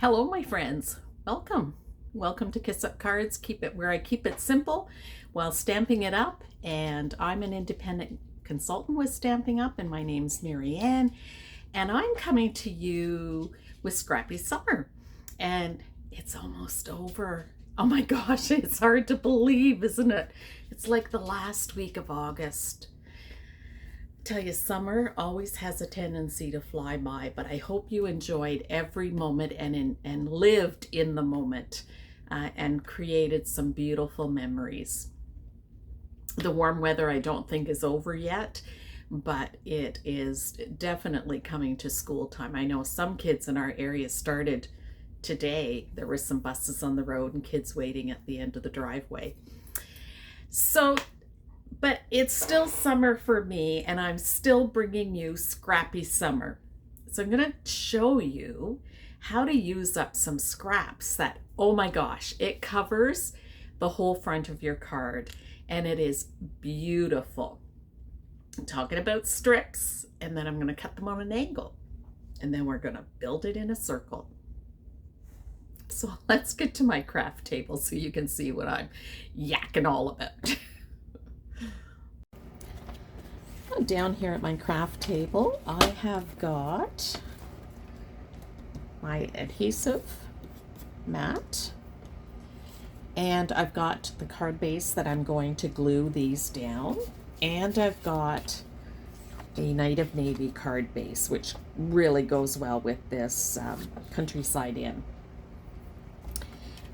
Hello, my friends. Welcome. Welcome to Kiss Up Cards. Keep it where I keep it simple while stamping it up. And I'm an independent consultant with Stamping Up, and my name's Marianne. And I'm coming to you with Scrappy Summer. And it's almost over. Oh my gosh, it's hard to believe, isn't it? It's like the last week of August. Tell you, summer always has a tendency to fly by, but I hope you enjoyed every moment and lived in the moment and created some beautiful memories. The warm weather I don't think is over yet, but it is definitely coming to school time. I know some kids in our area started today. There were some buses on the road and kids waiting at the end of the driveway. But it's still summer for me, and I'm still bringing you Scrappy Summer. So I'm going to show you how to use up some scraps that, oh my gosh, it covers the whole front of your card, and it is beautiful. I'm talking about strips, and then I'm going to cut them on an angle, and then we're going to build it in a circle. So let's get to my craft table so you can see what I'm yakking all about. Down here at my craft table, I have got my adhesive mat, and I've got the card base that I'm going to glue these down, and I've got a Night of Navy card base, which really goes well with this Countryside Inn.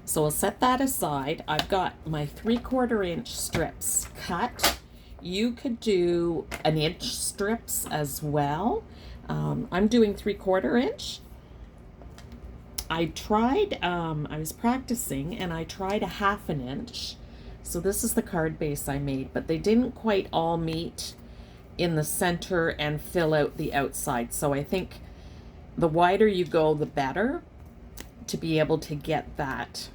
So I'll set that aside. I've got my 3/4 inch strips cut. You could do 1 inch strips as well. I'm doing 3/4 inch. I was practicing and I tried a 1/2 inch. So this is the card base I made, but they didn't quite all meet in the center and fill out the outside. So I think the wider you go, the better to be able to get that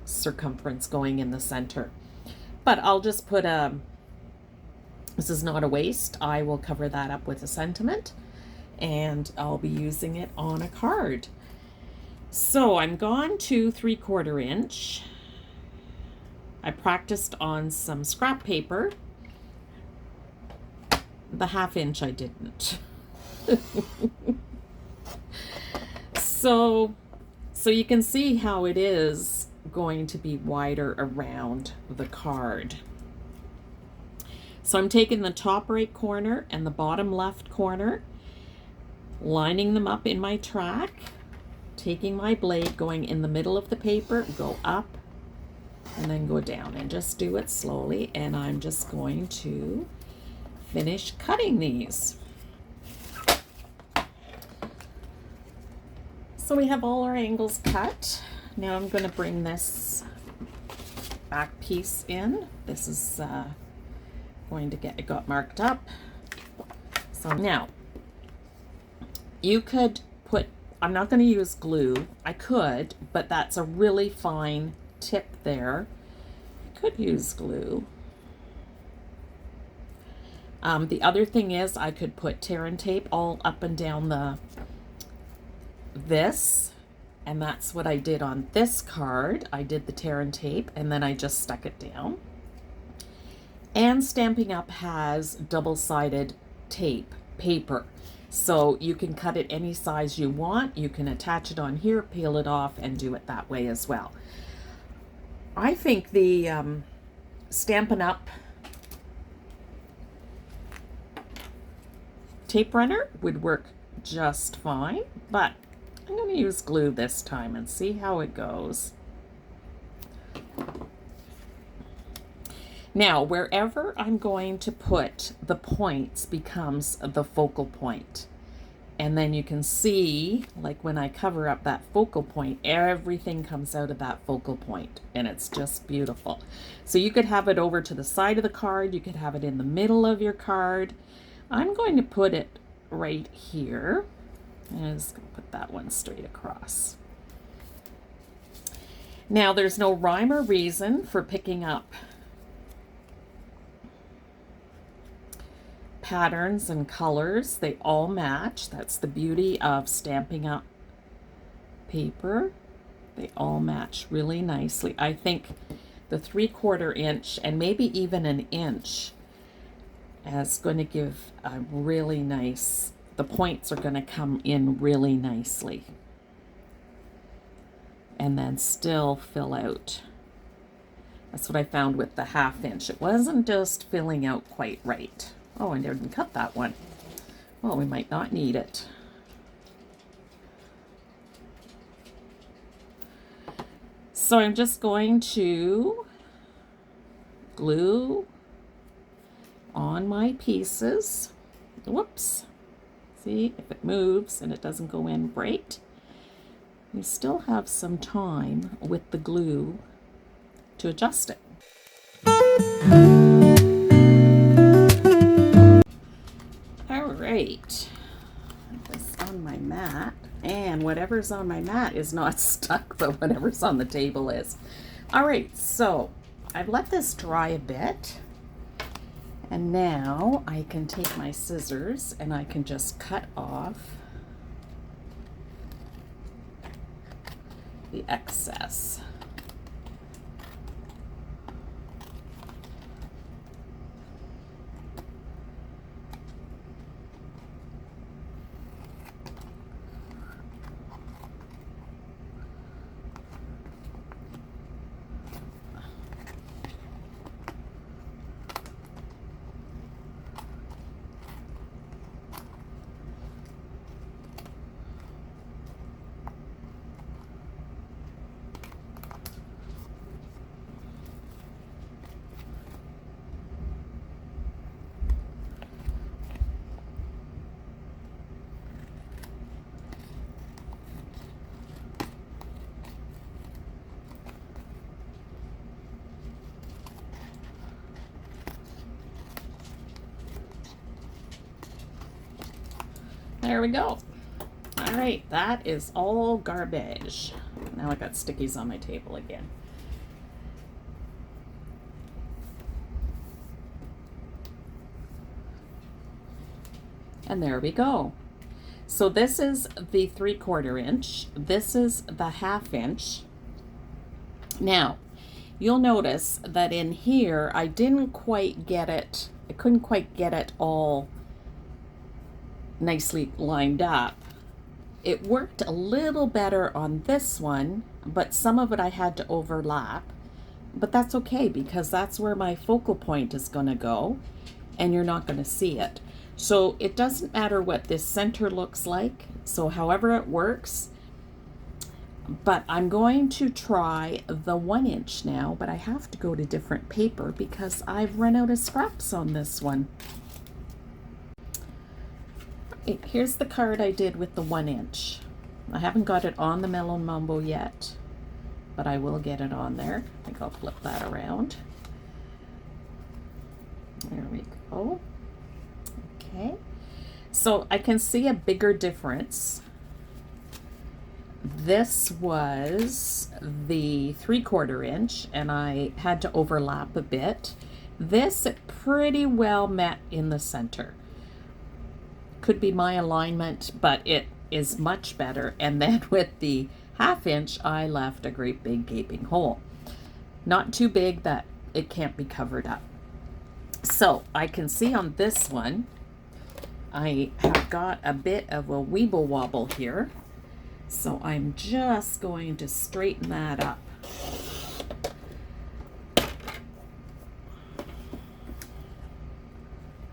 circumference going in the center. But I'll just put this is not a waste. I will cover that up with a sentiment, and I'll be using it on a card. So I'm gone to 3/4 inch. I practiced on some scrap paper. The 1/2 inch I didn't. So you can see how it is going to be wider around the card. So I'm taking the top right corner and the bottom left corner, lining them up in my track, taking my blade, going in the middle of the paper, go up, and then go down, and just do it slowly. And I'm just going to finish cutting these. So we have all our angles cut. Now I'm going to bring this back piece in. This is going to get it got marked up. So now you could put, I'm not going to use glue. I could, but that's a really fine tip there. I could use glue. The other thing is I could put tear and tape all up and down this, and that's what I did on this card. I did the tear and tape, and then I just stuck it down. And Stampin' Up has double-sided paper. So you can cut it any size you want. You can attach it on here, peel it off, and do it that way as well. I think the Stampin' Up tape runner would work just fine, but I'm going to use glue this time and see how it goes. Now, wherever I'm going to put the points becomes the focal point. And then you can see, like when I cover up that focal point, everything comes out of that focal point, and it's just beautiful. So you could have it over to the side of the card, you could have it in the middle of your card. I'm going to put it right here. And I'm just going to put that one straight across. Now, there's no rhyme or reason for picking up patterns and colors. They all match. That's the beauty of Stampin' Up paper. They all match really nicely. I think the 3/4 inch and maybe even an inch is going to give a really nice, the points are going to come in really nicely. And then still fill out. That's what I found with the 1/2 inch. It wasn't just filling out quite right. Oh, I didn't cut that one. Well, we might not need it. So I'm just going to glue on my pieces. Whoops. See, if it moves and it doesn't go in right, you still have some time with the glue to adjust it. All right, put this on my mat, and whatever's on my mat is not stuck, but whatever's on the table is. All right, so I've let this dry a bit, and now I can take my scissors and I can just cut off the excess. There we go. All right, that is all garbage. Now I got stickies on my table again. And there we go. So this is the 3/4 inch. This is the 1/2 inch. Now, you'll notice that in here, I didn't quite get it. I couldn't quite get it all nicely lined up. It worked a little better on this one, but some of it I had to overlap. But that's okay, because that's where my focal point is going to go, and you're not going to see it. So it doesn't matter what this center looks like, so however it works. But I'm going to try the 1 inch now, but I have to go to different paper because I've run out of scraps on this one. Here's the card I did with the 1 inch. I haven't got it on the Melon Mambo yet, but I will get it on there. I think I'll flip that around. There we go. Okay, so I can see a bigger difference. This was the 3/4 inch, and I had to overlap a bit. This, it pretty well met in the center. Could be my alignment, but it is much better. And then with the 1/2 inch, I left a great big gaping hole. Not too big that it can't be covered up. So I can see on this one, I have got a bit of a weeble wobble here. So I'm just going to straighten that up.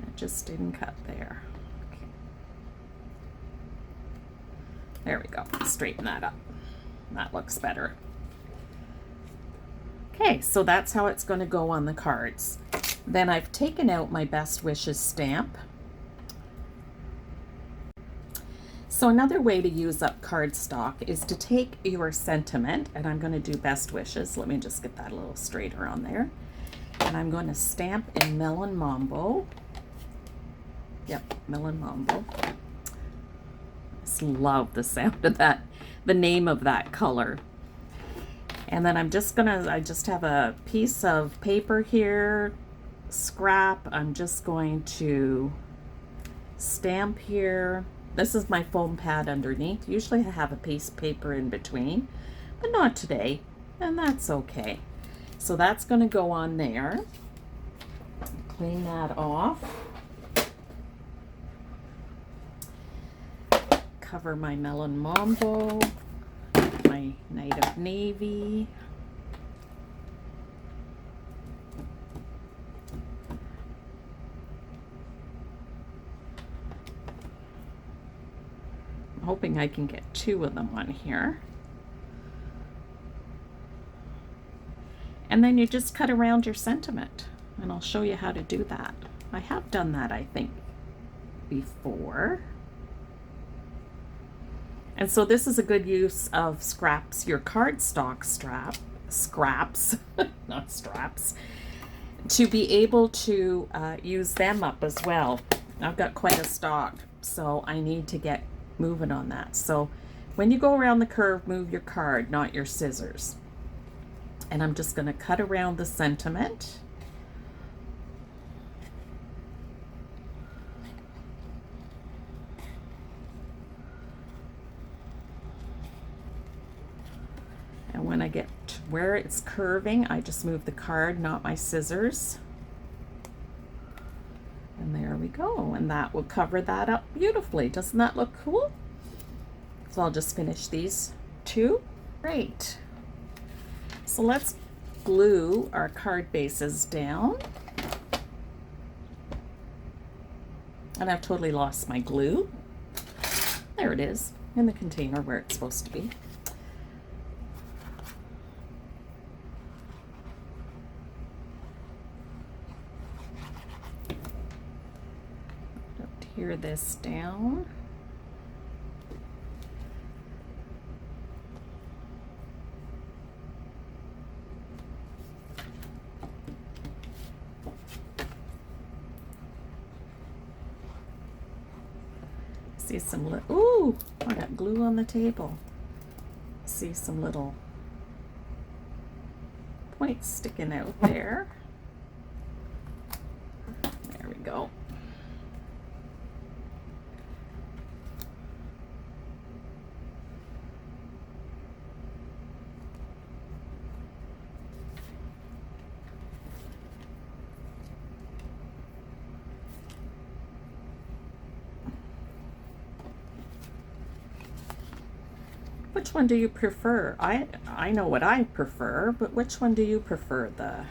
It just didn't cut there. There we go, straighten that up. That looks better. Okay, so that's how it's going to go on the cards. Then I've taken out my Best Wishes stamp. So another way to use up cardstock is to take your sentiment, and I'm going to do Best Wishes. Let me just get that a little straighter on there. And I'm going to stamp in Melon Mambo. Yep, Melon Mambo. Love the sound of that, the name of that color. And then I just have a piece of paper here, scrap. I'm just going to stamp here This is my foam pad underneath. Usually I have a piece of paper in between, but not today, and that's okay. So that's going to go on there. Clean that off. Cover my melon mambo, my night of navy. I'm hoping I can get 2 of them on here. And then you just cut around your sentiment, and I'll show you how to do that. I have done that, I think, before. And so this is a good use of scraps, your cardstock scraps, not straps, to be able to use them up as well. I've got quite a stock, so I need to get moving on that. So when you go around the curve, move your card, not your scissors. And I'm just going to cut around the sentiment. And when I get to where it's curving, I just move the card, not my scissors. And there we go. And that will cover that up beautifully. Doesn't that look cool? So I'll just finish these 2. Great. So let's glue our card bases down. And I've totally lost my glue. There it is, in the container where it's supposed to be. Tear this down. See some ooh, I got glue on the table. See some little points sticking out there. There we go. Which one do you prefer? I know what I prefer, but which one do you prefer? The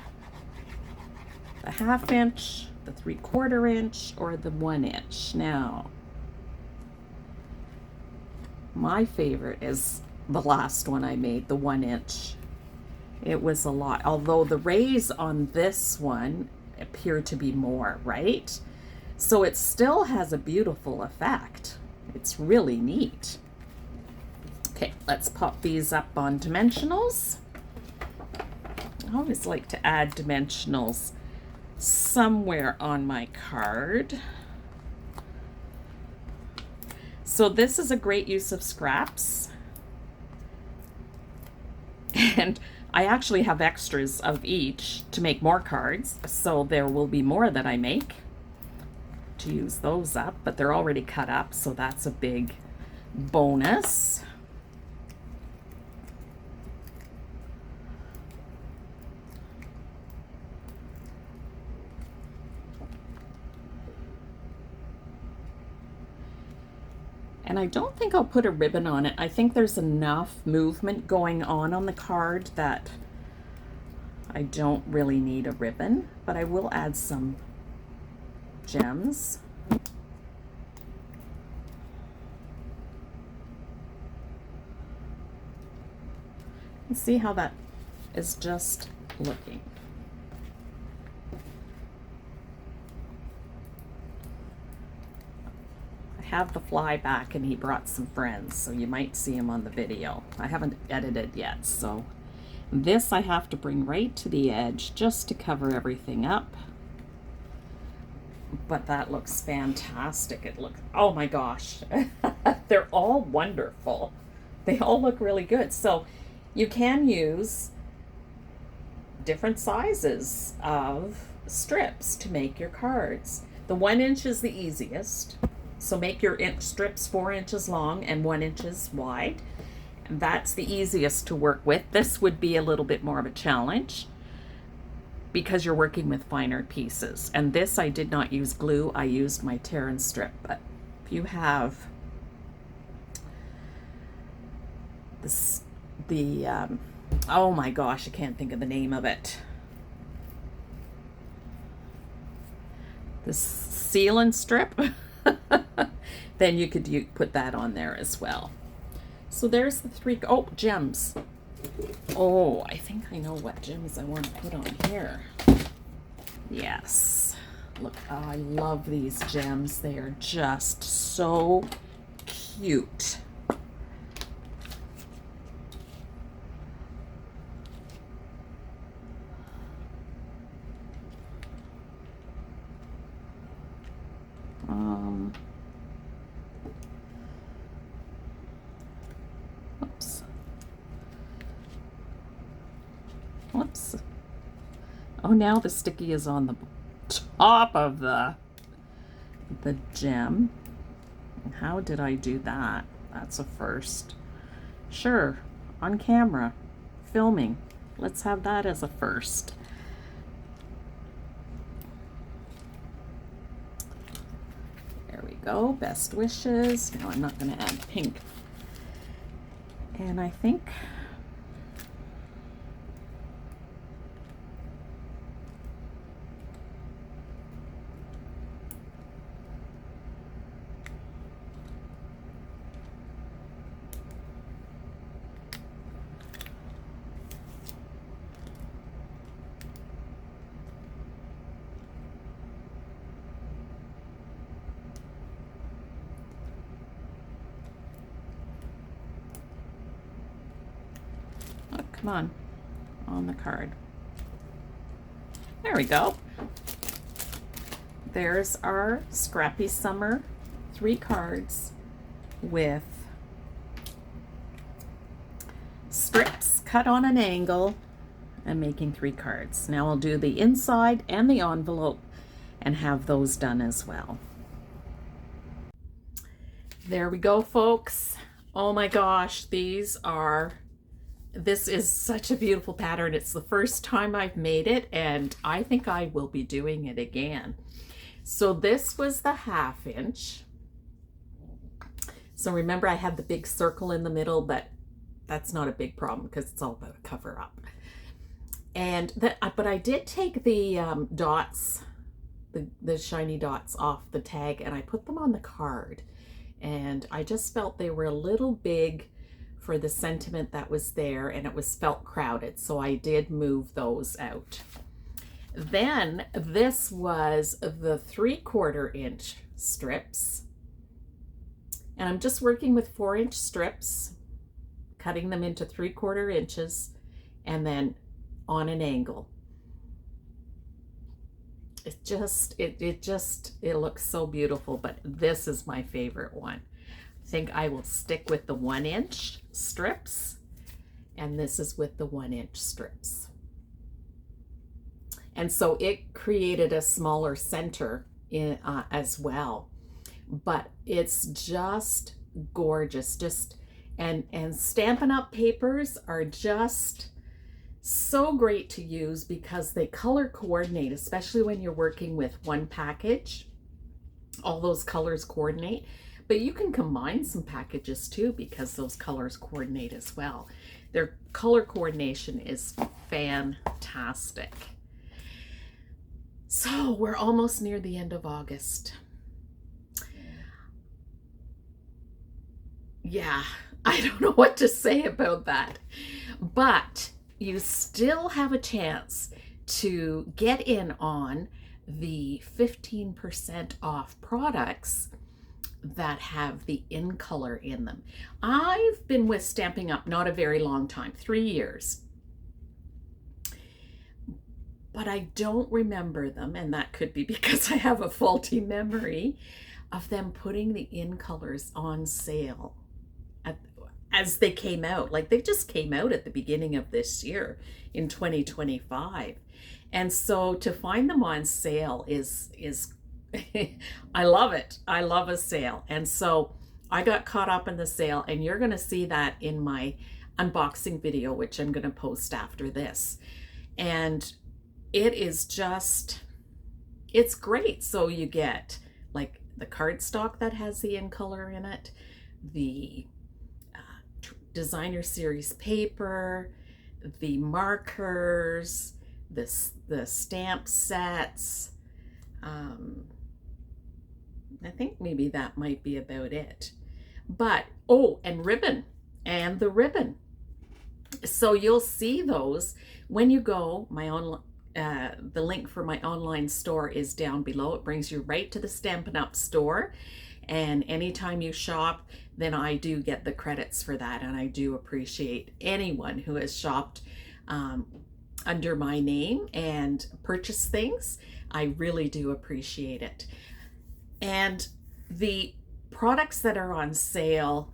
1/2 inch, the 3/4 inch, or the 1 inch? Now, my favorite is the last one I made, the 1 inch. It was a lot, although the rays on this one appear to be more, right? So it still has a beautiful effect. It's really neat. Okay, let's pop these up on dimensionals. I always like to add dimensionals somewhere on my card. So this is a great use of scraps. And I actually have extras of each to make more cards, so there will be more that I make to use those up, but they're already cut up, so that's a big bonus. And I don't think I'll put a ribbon on it. I think there's enough movement going on the card that I don't really need a ribbon, but I will add some gems. And see how that is just looking. Have the fly back, and he brought some friends, so you might see him on the video. I haven't edited yet, so this I have to bring right to the edge just to cover everything up. But that looks fantastic. It looks, oh my gosh, they're all wonderful. They all look really good. So you can use different sizes of strips to make your cards. The 1 inch is the easiest. So make your inch strips 4 inches long and 1 inches wide. And that's the easiest to work with. This would be a little bit more of a challenge because you're working with finer pieces. And this, I did not use glue, I used my tear and strip. But if you have this, oh my gosh, I can't think of the name of it. This seal and strip, then you could put that on there as well. So there's the 3, oh, gems. Oh, I think I know what gems I want to put on here. Yes. Look, oh, I love these gems. They are just so cute. Whoops. Oh, now the sticky is on the top of the gem. How did I do that? That's a first. Sure, on camera, filming. Let's have that as a first. There we go. Best wishes. Now I'm not going to add pink. And I think come on the card. There we go. There's our Scrappy Summer 3 cards with strips cut on an angle and making 3 cards. Now I'll do the inside and the envelope and have those done as well. There we go, folks. Oh my gosh, this is such a beautiful pattern. It's the first time I've made it, and I think I will be doing it again. So this was the 1/2 inch. So remember, I had the big circle in the middle, but that's not a big problem because it's all about a cover up. And but I did take the dots, the shiny dots off the tag, and I put them on the card. And I just felt they were a little big for the sentiment that was there, and it felt crowded, so I did move those out. Then this was the 3/4 inch strips, and I'm just working with 4 inch strips, cutting them into 3/4 inches, and then on an angle. It looks so beautiful, but this is my favorite one. I think I will stick with the 1 inch strips, and this is with the 1 inch strips. And so it created a smaller center as well, but it's just gorgeous. And Stampin' Up! Papers are just so great to use because they color coordinate, especially when you're working with one package. All those colors coordinate, but you can combine some packages too because those colors coordinate as well. Their color coordination is fantastic. So we're almost near the end of August. Yeah, I don't know what to say about that, but you still have a chance to get in on the 15% off products that have the in color in them. I've been with Stampin' Up! Not a very long time, 3 years. But I don't remember them, and that could be because I have a faulty memory of them putting the in colors on sale as they came out. Like, they just came out at the beginning of this year in 2025. And so to find them on sale is I love it. I love a sale. And so I got caught up in the sale, and you're going to see that in my unboxing video, which I'm going to post after this. And it is just, it's great. So you get like the cardstock that has the in color in it, the designer series paper, the markers, the stamp sets. I think maybe that might be about it. But, oh, and ribbon, and the ribbon. So you'll see those when you go. The link for my online store is down below. It brings you right to the Stampin' Up! Store. And anytime you shop, then I do get the credits for that. And I do appreciate anyone who has shopped under my name and purchased things. I really do appreciate it. And the products that are on sale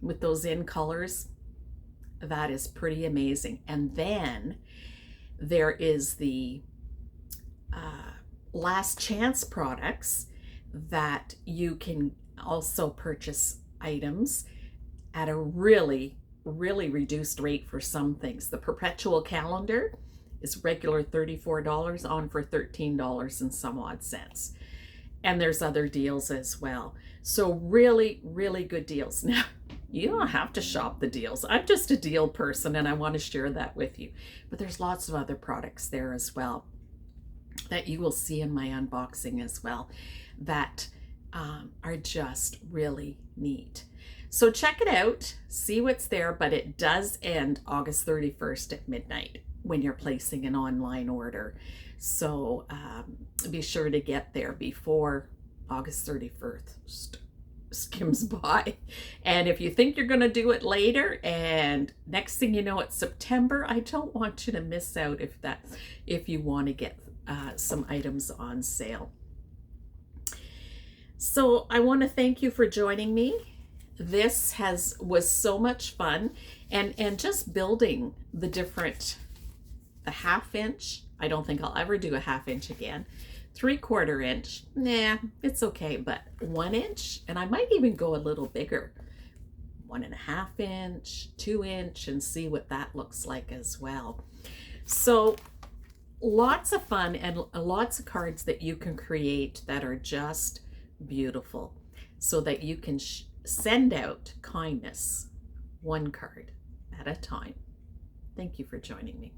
with those in colors, that is pretty amazing. And then there is the last chance products that you can also purchase items at a really, really reduced rate for some things. The perpetual calendar is regular $34, on for $13 and some odd cents. And there's other deals as well. So really, really good deals. Now, you don't have to shop the deals. I'm just a deal person, and I want to share that with you. But there's lots of other products there as well that you will see in my unboxing as well that are just really neat. So check it out, see what's there, but it does end August 31st at midnight when you're placing an online order. So be sure to get there before August 31st skims by. And if you think you're going to do it later and next thing you know it's September, I don't want you to miss out if you want to get some items on sale. So I want to thank you for joining me. This was so much fun, and just building the half inch. I don't think I'll ever do a half inch again. 3/4 inch, nah, it's okay, but 1 inch, and I might even go a little bigger, 1.5 inch, 2 inch, and see what that looks like as well. So lots of fun and lots of cards that you can create that are just beautiful, so that you can send out kindness 1 card at a time. Thank you for joining me.